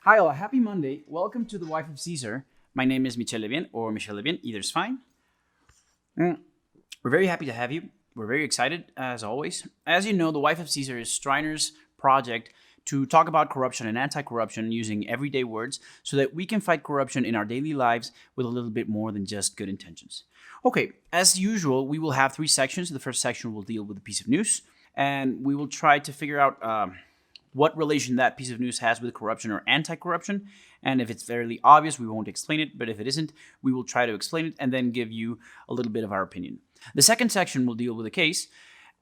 Hi all, happy Monday. Welcome to the Wife of Caesar. My name is Michel Levien or Michel Levien, either's fine. We're very happy to have you. We're very excited, as always. As you know, the Wife of Caesar is Streiner's project to talk about corruption and anti-corruption using everyday words so that we can fight corruption in our daily lives with a little bit more than just good intentions. Okay, as usual, we will have three sections. The first section will deal with a piece of news, and we will try to figure out what relation that piece of news has with corruption or anti-corruption. And if it's fairly obvious, we won't explain it. But if it isn't, we will try to explain it and then give you a little bit of our opinion. The second section will deal with a case.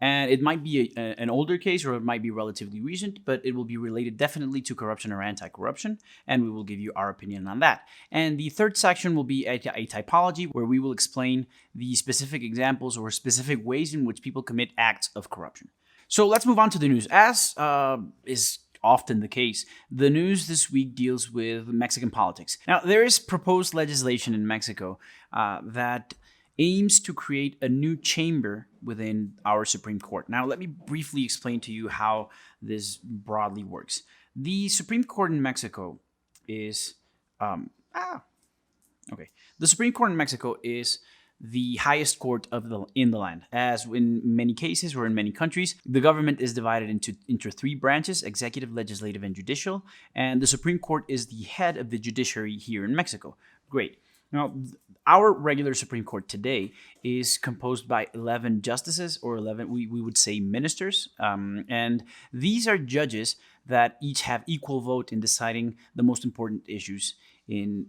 And it might be an older case or it might be relatively recent, but it will be related definitely to corruption or anti-corruption. And we will give you our opinion on that. And the third section will be a typology where we will explain the specific examples or specific ways in which people commit acts of corruption. So let's move on to the news. As is often the case, the news this week deals with Mexican politics. Now, there is proposed legislation in Mexico that aims to create a new chamber within our Supreme Court. Now, let me briefly explain to you how this broadly works. The Supreme Court in Mexico is... The Supreme Court in Mexico is the highest court in the land. As in many cases or in many countries, the government is divided into three branches: executive, legislative, and judicial. And the Supreme Court is the head of the judiciary here in Mexico. Great. Now, our regular Supreme Court today is composed by 11 justices, or 11, we would say ministers. And these are judges that each have equal vote in deciding the most important issues in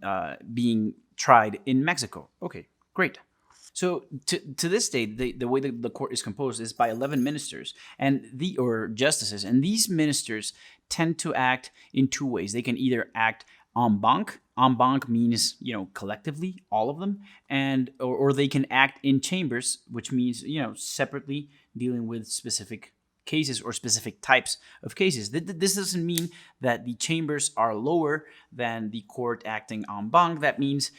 being tried in Mexico. Okay, great. So to this day, the way that the court is composed is by 11 ministers or justices, and these ministers tend to act in two ways. They can either act en banc. En banc means, collectively, all of them, or they can act in chambers, which means, separately dealing with specific cases or specific types of cases. This doesn't mean that the chambers are lower than the court acting en banc. That means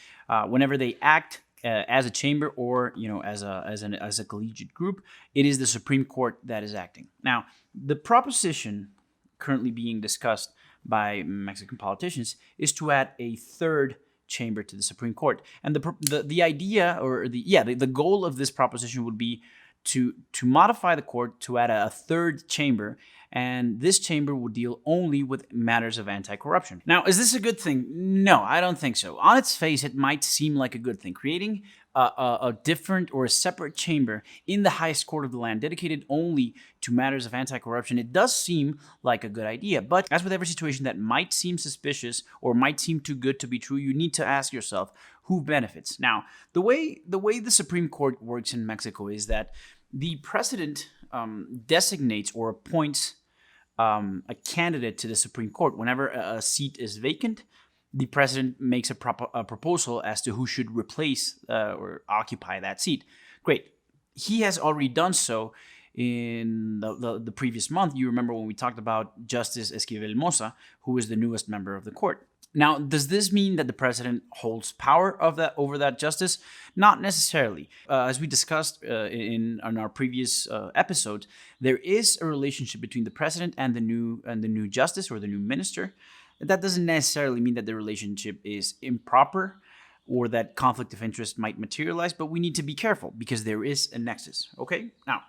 whenever they act as a chamber or as a collegiate group, it is the Supreme Court that is acting. Now, the proposition currently being discussed by Mexican politicians is to add a third chamber to the Supreme Court, and the idea or the goal of this proposition would be to modify the court to add a third chamber, and this chamber will deal only with matters of anti-corruption. Now, is this a good thing? No, I don't think so. On its face, it might seem like a good thing. Creating a different or a separate chamber in the highest court of the land dedicated only to matters of anti-corruption, it does seem like a good idea. But as with every situation that might seem suspicious or might seem too good to be true, you need to ask yourself, who benefits? Now, the way the Supreme Court works in Mexico is that the president designates or appoints a candidate to the Supreme Court. Whenever a seat is vacant, the president makes a proposal as to who should replace or occupy that seat. Great. He has already done so in the previous month. You remember when we talked about Justice Esquivel Moza, who is the newest member of the court. Now, does this mean that the president holds power over that justice? Not necessarily. As we discussed in our previous episode, there is a relationship between the president and the new justice or the new minister. That doesn't necessarily mean that the relationship is improper or that conflict of interest might materialize, but we need to be careful because there is a nexus. Okay? Now,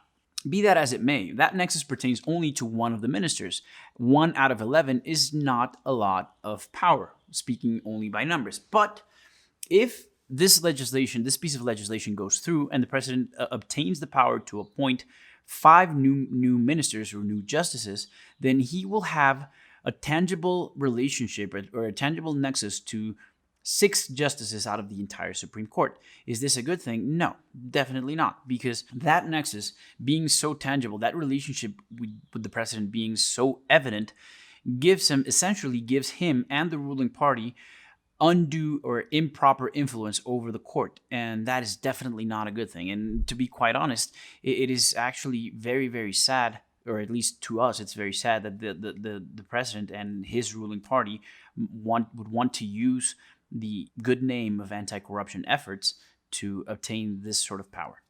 be that as it may, that nexus pertains only to one of the ministers. 1 out of 11 is not a lot of power, speaking only by numbers. But if this piece of legislation goes through and the president obtains the power to appoint 5 new ministers or new justices, then he will have a tangible relationship or a tangible nexus to 6 justices out of the entire Supreme Court. Is this a good thing? No, definitely not. Because that nexus being so tangible, that relationship with the president being so evident, essentially gives him and the ruling party undue or improper influence over the court. And that is definitely not a good thing. And to be quite honest, it is actually very, very sad, or at least to us, it's very sad that the president and his ruling party would want to use the good name of anti-corruption efforts to obtain this sort of power.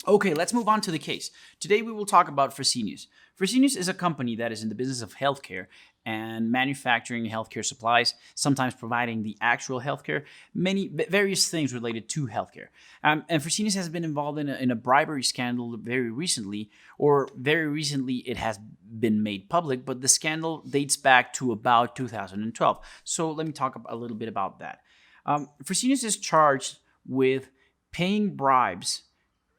Okay, let's move on to the case. Today we will talk about Fresenius. Fresenius is a company that is in the business of healthcare and manufacturing healthcare supplies, sometimes providing the actual healthcare, various things related to healthcare. And Fresenius has been involved in a bribery scandal very recently, or very recently it has been made public, but the scandal dates back to about 2012. So let me talk a little bit about that. Fresenius is charged with paying bribes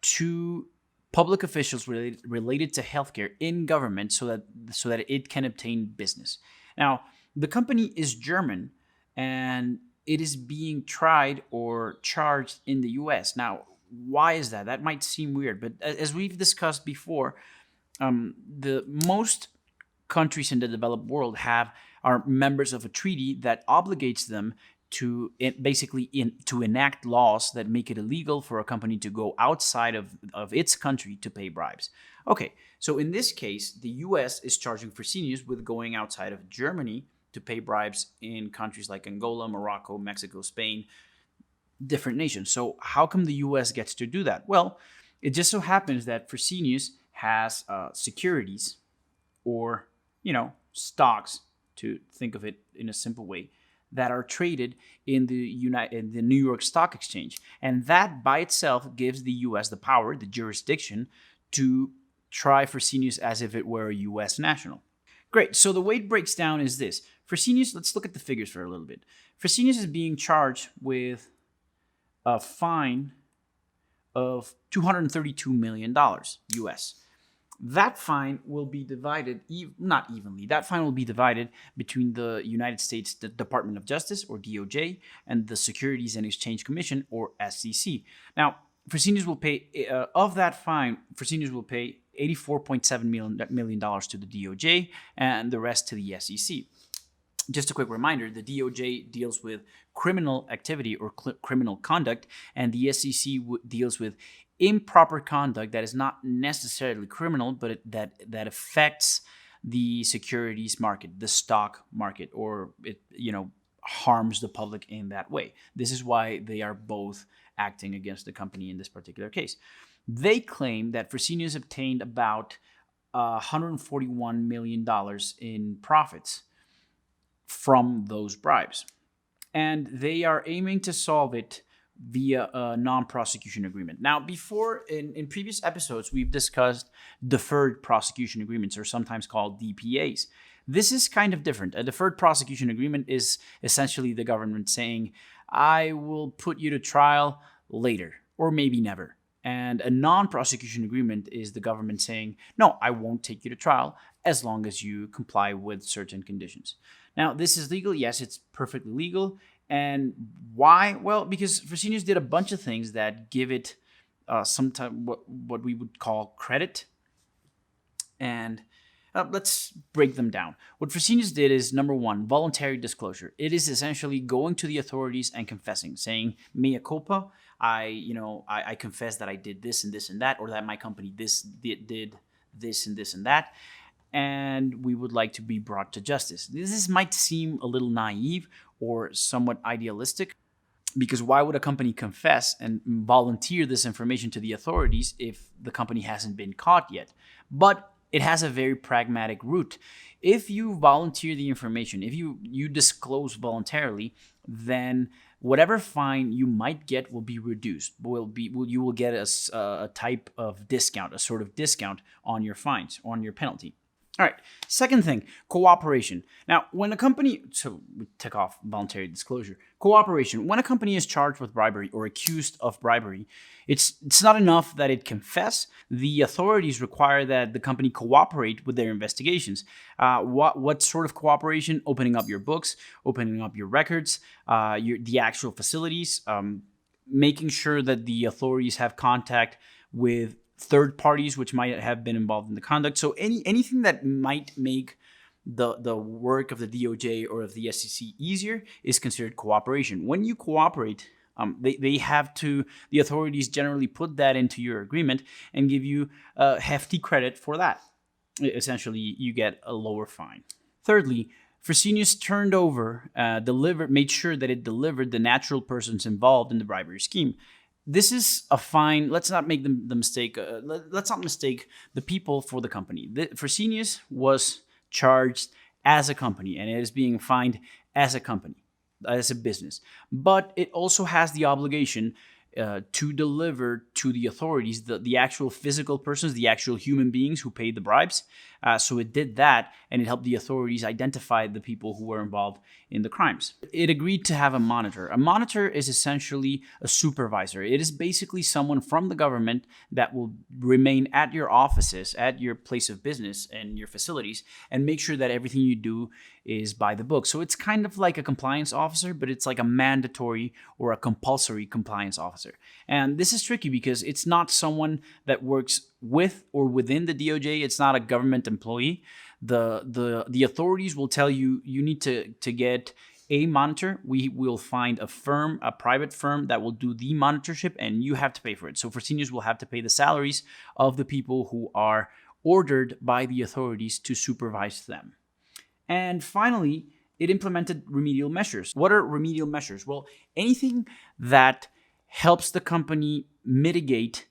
to public officials related to healthcare in government so that it can obtain business. Now, the company is German and it is being tried or charged in the US. Now, why is that? That might seem weird, but as we've discussed before, the most countries in the developed world are members of a treaty that obligates them to enact laws that make it illegal for a company to go outside of its country to pay bribes. Okay, so in this case, the US is charging Fresenius with going outside of Germany to pay bribes in countries like Angola, Morocco, Mexico, Spain, different nations. So how come the US gets to do that? Well, it just so happens that Fresenius has securities or, stocks, to think of it in a simple way, that are traded in the New York Stock Exchange. And that by itself gives the US the power, the jurisdiction, to try Fresenius as if it were a US national. Great, so the way it breaks down is this. Fresenius, let's look at the figures for a little bit. Fresenius is being charged with a fine of $232 million US. That fine will be divided, not evenly, that fine will be divided between the United States Department of Justice, or DOJ, and the Securities and Exchange Commission, or SEC. Now, Fresenius will pay, of that fine, Fresenius will pay $84.7 million to the DOJ and the rest to the SEC. Just a quick reminder, the DOJ deals with criminal activity or criminal conduct, and the SEC deals with improper conduct that is not necessarily criminal, but that affects the securities market, the stock market, or it harms the public in that way. This is why they are both acting against the company in this particular case. They claim that Fresenius obtained about $141 million in profits from those bribes, and they are aiming to solve it via a non-prosecution agreement. Now, before, in previous episodes, we've discussed deferred prosecution agreements, or sometimes called DPAs. This is kind of different. A deferred prosecution agreement is essentially the government saying, I will put you to trial later, or maybe never. And a non-prosecution agreement is the government saying, no, I won't take you to trial as long as you comply with certain conditions. Now, this is legal. Yes, it's perfectly legal. And why? Well, because Fresenius did a bunch of things that give it what we would call credit. And let's break them down. What Fresenius did is, number one, voluntary disclosure. It is essentially going to the authorities and confessing, saying, mea culpa, I confess that I did this and this and that, or that my company did this and this and that, and we would like to be brought to justice. This might seem a little naive or somewhat idealistic, because why would a company confess and volunteer this information to the authorities if the company hasn't been caught yet? But it has a very pragmatic route. If you volunteer the information, if you disclose voluntarily, then whatever fine you might get will be reduced. You will get a type of discount, a sort of discount on your fines, on your penalty. All right, second thing, cooperation. Now, when a company, so we take off voluntary disclosure, cooperation, when a company is charged with bribery or accused of bribery, it's not enough that it confess. The authorities require that the company cooperate with their investigations. What sort of cooperation? Opening up your books, opening up your records, the actual facilities, making sure that the authorities have contact with third parties which might have been involved in the conduct. So anything that might make the work of the DOJ or of the SEC easier is considered cooperation. When you cooperate, the authorities generally put that into your agreement and give you a hefty credit for that. Essentially, you get a lower fine. Thirdly, Fresenius made sure that it delivered the natural persons involved in the bribery scheme. this is a fine. Let's not make the mistake. Let's not mistake the people for the company. Fresenius was charged as a company, and it is being fined as a company, as a business. But it also has the obligation to deliver to the authorities, the actual physical persons, the actual human beings who paid the bribes. So it did that, and it helped the authorities identify the people who were involved in the crimes. It agreed to have a monitor. A monitor is essentially a supervisor. It is basically someone from the government that will remain at your offices, at your place of business and your facilities, and make sure that everything you do is by the book. So it's kind of like a compliance officer, but it's like a mandatory or a compulsory compliance officer. And this is tricky because it's not someone that works with or within the DOJ. It's not a government employee. The authorities will tell you need to get a monitor. We will find a private firm that will do the monitorship, and you have to pay for it. So Fresenius will have to pay the salaries of the people who are ordered by the authorities to supervise them. And finally, it implemented remedial measures. What are remedial measures? Well, anything that helps the company mitigate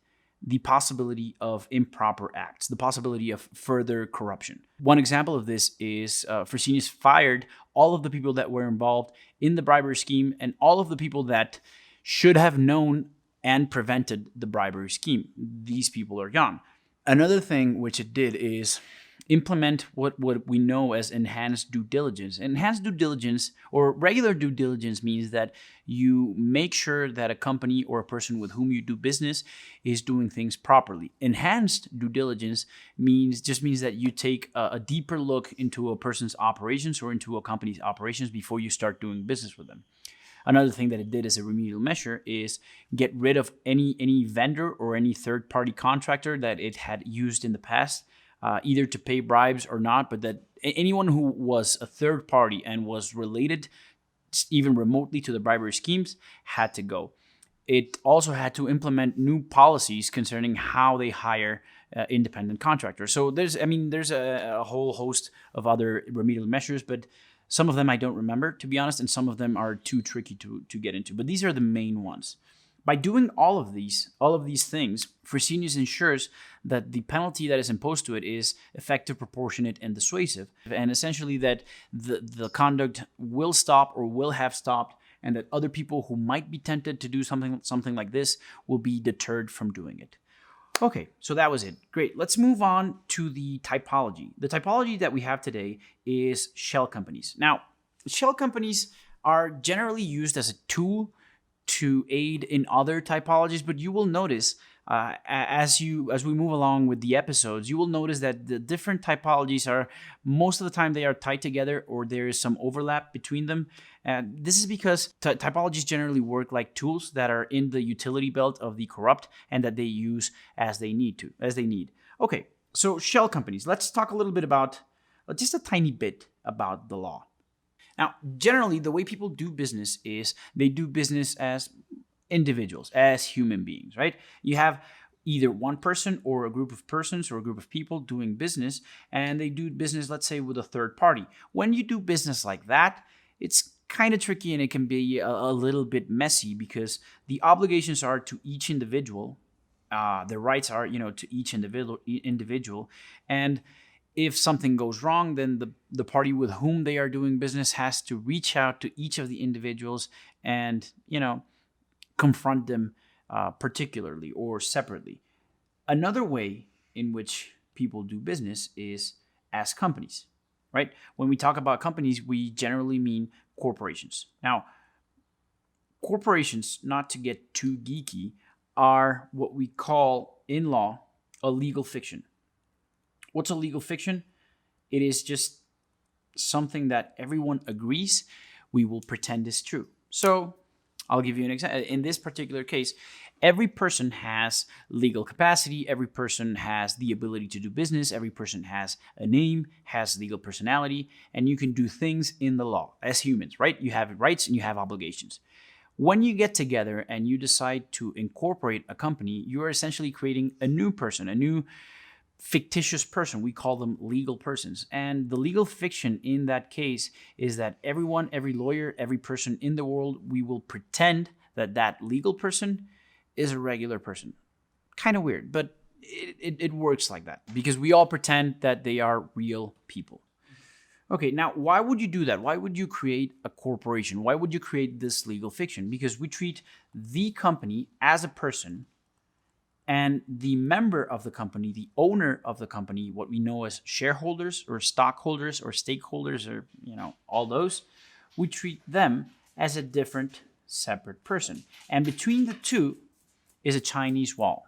the possibility of improper acts, the possibility of further corruption. One example of this is Fresenius fired all of the people that were involved in the bribery scheme and all of the people that should have known and prevented the bribery scheme. These people are gone. Another thing which it did is implement what we know as enhanced due diligence. Enhanced due diligence or regular due diligence means that you make sure that a company or a person with whom you do business is doing things properly. Enhanced due diligence means that you take a deeper look into a person's operations or into a company's operations before you start doing business with them. Another thing that it did as a remedial measure is get rid of any vendor or any third-party contractor that it had used in the past, either to pay bribes or not, but that anyone who was a third party and was related even remotely to the bribery schemes had to go. It also had to implement new policies concerning how they hire independent contractors. So there's a whole host of other remedial measures, but some of them I don't remember, to be honest, and some of them are too tricky to get into. But these are the main ones. By doing all of these things, Fresenius ensures that the penalty that is imposed to it is effective, proportionate, and dissuasive, and essentially that the conduct will stop or will have stopped, and that other people who might be tempted to do something like this will be deterred from doing it. Okay, so that was it. Great. Let's move on to the typology. The typology that we have today is shell companies. Now, shell companies are generally used as a tool to aid in other typologies, but you will notice as we move along with the episodes, you will notice that the different typologies are, most of the time, they are tied together or there is some overlap between them. And this is because typologies generally work like tools that are in the utility belt of the corrupt and that they use as they need. Okay, so shell companies. Let's talk a little bit about, just a tiny bit about the law. Now, generally, the way people do business is they do business as individuals, as human beings, right? You have either one person or a group of persons or a group of people doing business, and they do business, let's say, with a third party. When you do business like that, it's kind of tricky and it can be a little bit messy because the obligations are to each individual. The rights are, to each individual. And if something goes wrong, then the party with whom they are doing business has to reach out to each of the individuals and, confront them particularly or separately. Another way in which people do business is as companies, right? When we talk about companies, we generally mean corporations. Now, corporations, not to get too geeky, are what we call in law a legal fiction. What's a legal fiction? It is just something that everyone agrees we will pretend is true. So I'll give you an example. In this particular case, every person has legal capacity. Every person has the ability to do business. Every person has a name, has legal personality, and you can do things in the law as humans, right? You have rights and you have obligations. When you get together and you decide to incorporate a company, you are essentially creating a new person, a new fictitious person. We call them legal persons. And the legal fiction in that case is that everyone, every lawyer, every person in the world, we will pretend that legal person is a regular person. Kind of weird, but it works like that because we all pretend that they are real people. Okay, now why would you do that? Why would you create a corporation? Why would you create this legal fiction? Because we treat the company as a person, and the member of the company, the owner of the company, what we know as shareholders or stockholders or stakeholders or, all those, we treat them as a different, separate person. And between the two is a Chinese wall.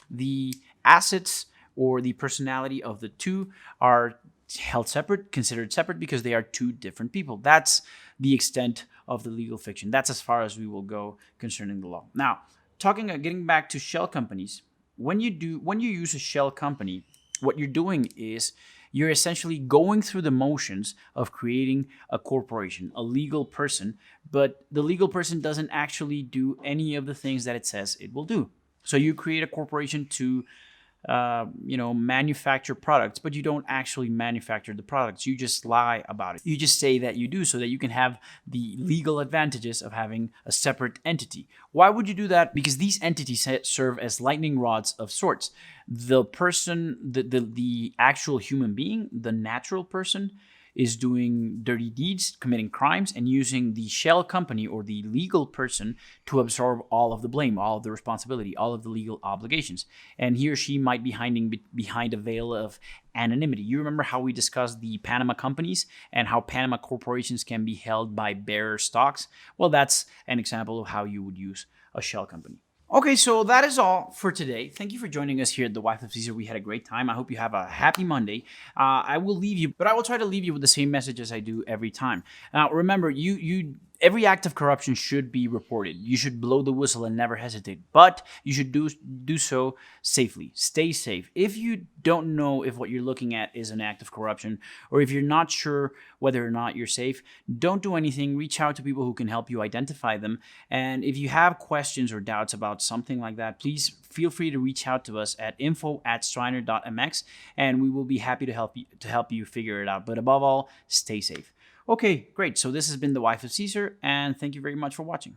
The assets or the personality of the two are held separate, considered separate, because they are two different people. That's the extent of the legal fiction. That's as far as we will go concerning the law. Now, getting back to shell companies, when you use a shell company, what you're doing is you're essentially going through the motions of creating a corporation, a legal person, but the legal person doesn't actually do any of the things that it says it will do. So you create a corporation to manufacture products, but you don't actually manufacture the products. You just lie about it. You just say that you do so that you can have the legal advantages of having a separate entity. Why would you do that? Because these entities serve as lightning rods of sorts. The person, the actual human being, the natural person, is doing dirty deeds, committing crimes, and using the shell company or the legal person to absorb all of the blame, all of the responsibility, all of the legal obligations. And he or she might be behind a veil of anonymity. You remember how we discussed the Panama companies and how Panama corporations can be held by bearer stocks? Well, that's an example of how you would use a shell company. Okay, so that is all for today. Thank you for joining us here at the Wife of Caesar. We had a great time. I hope you have a happy Monday. I will leave you, but I will try to leave you with the same message as I do every time. Now, remember, every act of corruption should be reported. You should blow the whistle and never hesitate, but you should do so safely. Stay safe. If you don't know if what you're looking at is an act of corruption, or if you're not sure whether or not you're safe, don't do anything. Reach out to people who can help you identify them. And if you have questions or doubts about something like that, please feel free to reach out to us at info@streiner.mx, and we will be happy to help you figure it out. But above all, stay safe. Okay, great. So this has been the Wife of Caesar, and thank you very much for watching.